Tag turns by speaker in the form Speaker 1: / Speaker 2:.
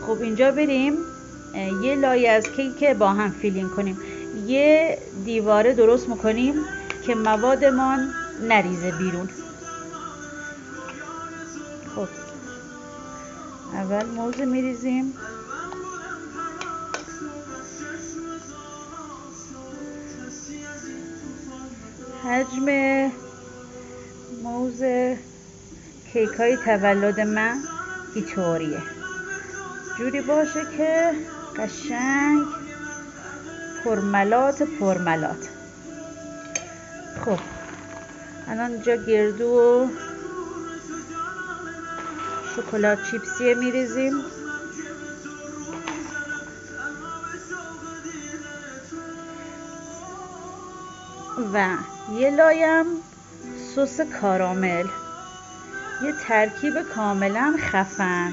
Speaker 1: خب اینجا بریم یه لایه از کیک با هم فیلینگ کنیم. یه دیواره درست میکنیم که موادمان نریزه بیرون. خب اول موز میریزیم، حجم موز کیک های تولد من اینطوریه، جوری باشه که قشنگ پرملات پرملات. خب الان اینجا گردو و شکلات چیپسی میریزیم و یه لایم سس کارامل، یه ترکیب کاملا خفن.